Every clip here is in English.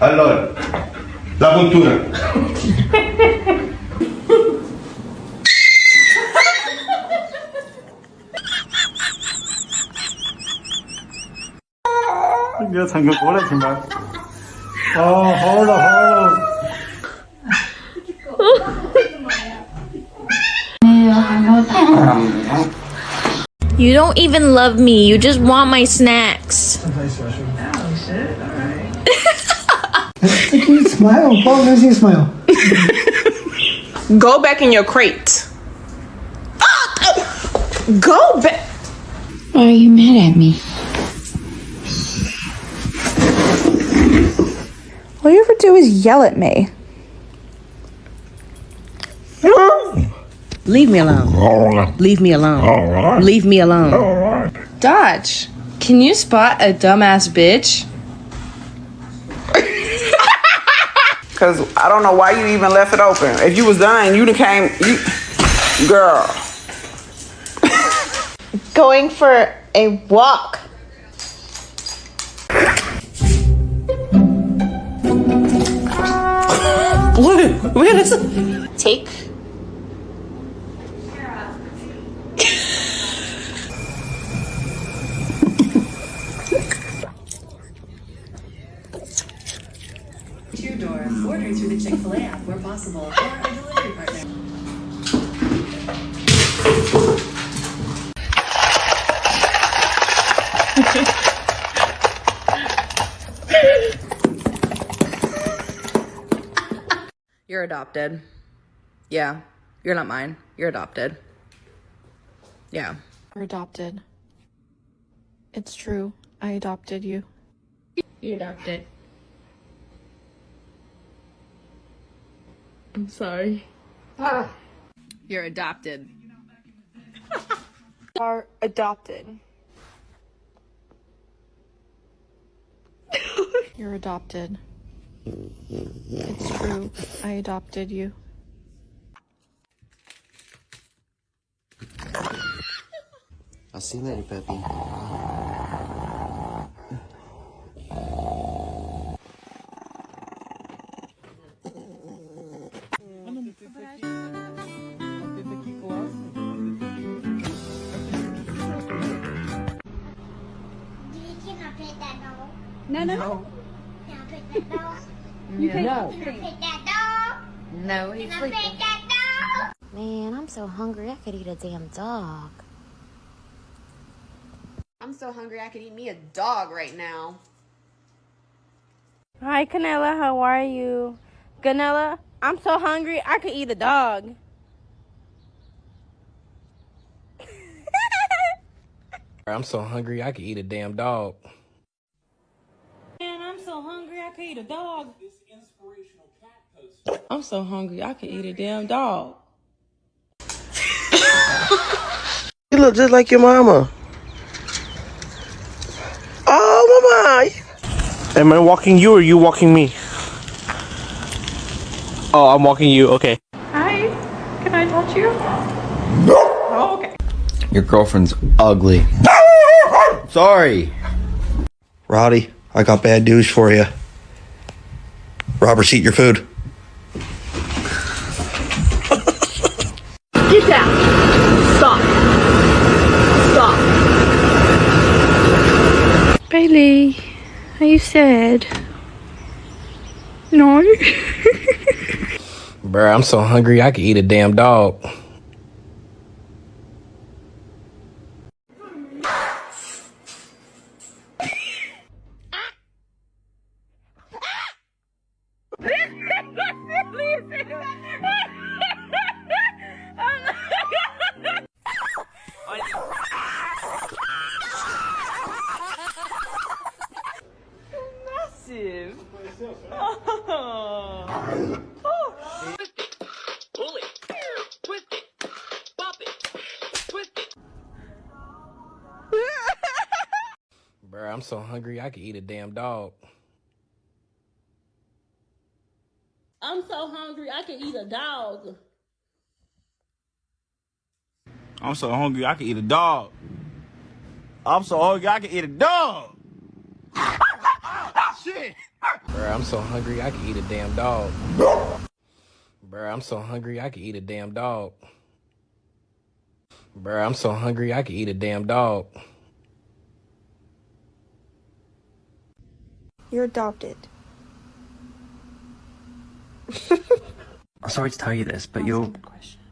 Allora, la puntura. 내가 잠깐 뭐라 정말. 헐. You don't even love me. You just want my snacks. Oh, shit. All right. Can you smile? Paul, let me see you smile. Go back in your crate. Go back. Why are you mad at me? All you ever do is yell at me. Leave me alone. Leave me alone. Leave me alone. Dodge, can you spot a dumbass bitch? Cause I don't know why you even left it open. If you was done, you'd have came. Girl. Going for a walk. What is it? Take. Two-door. Order through the Chick-fil-A app where possible, or a delivery partner. You're adopted. Yeah, you're not mine. You're adopted. Yeah. You're adopted. It's true. I adopted you. You're adopted. I'm sorry. You're adopted. Are adopted. You're adopted. It's true. I adopted you. I'll see you later, Peppy. No. You can't. No, he's sleeping. Man, I'm so hungry I could eat a damn dog. I'm so hungry I could eat me a dog right now. Hi, Canella. How are you? Canella, I'm so hungry I could eat a dog. I'm so hungry I could eat a damn dog. Man, I'm so hungry I could eat a dog. I'm so hungry I could eat a damn dog. You look just like your mama. Oh, mama. Am I walking you or you walking me? Oh, I'm walking you. Okay. Hi. Can I touch you? Oh, okay. Your girlfriend's ugly. Sorry. Roddy, I got bad news for you. Robert's eat your food. Get down. Stop. Stop. Bailey, are you sad? No. Bruh, I'm so hungry I could eat a damn dog. Massive. Pull it, twist it, pop it, twist it. Bruh, I'm so hungry I could eat a damn dog. I'm so hungry I could eat a dog. I'm so hungry I could eat a dog. I'm so hungry I could eat a dog. Shit. Bruh, I'm so hungry I could eat a damn dog. Bruh, I'm so hungry I could eat a damn dog. Bruh, I'm so hungry I could eat a damn dog. You're adopted. I'm sorry to tell you this, but you're,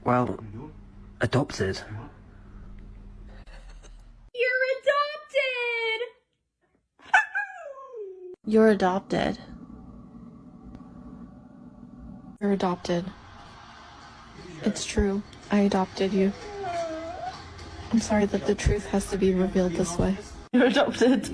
well, adopted. You're adopted! You're adopted. You're adopted. It's true. I adopted you. I'm sorry that the truth has to be revealed this way. You're adopted.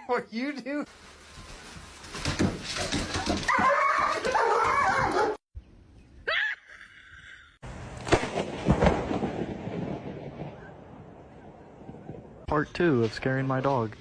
What you do? Part 2 of scaring my dog.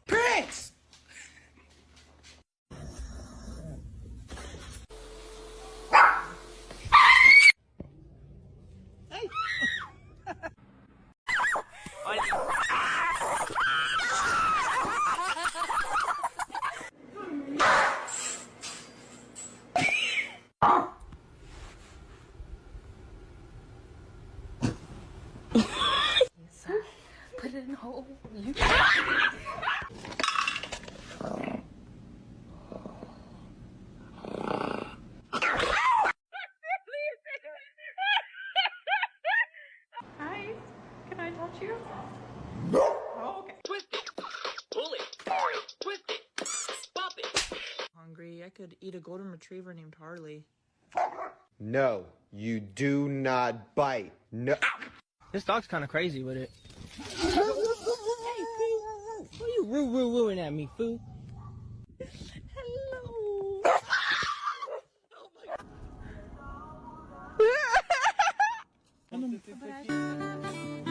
Prince! Put it in a hole. Hi, can I touch you? Oh, okay. Twist it. Pull it. Twist it. Pop it. Hungry. I could eat a golden retriever named Harley. No, you do not bite. No. This dog's kind of crazy with it. Hey, fool. Why you wooing at me, fool? Hello.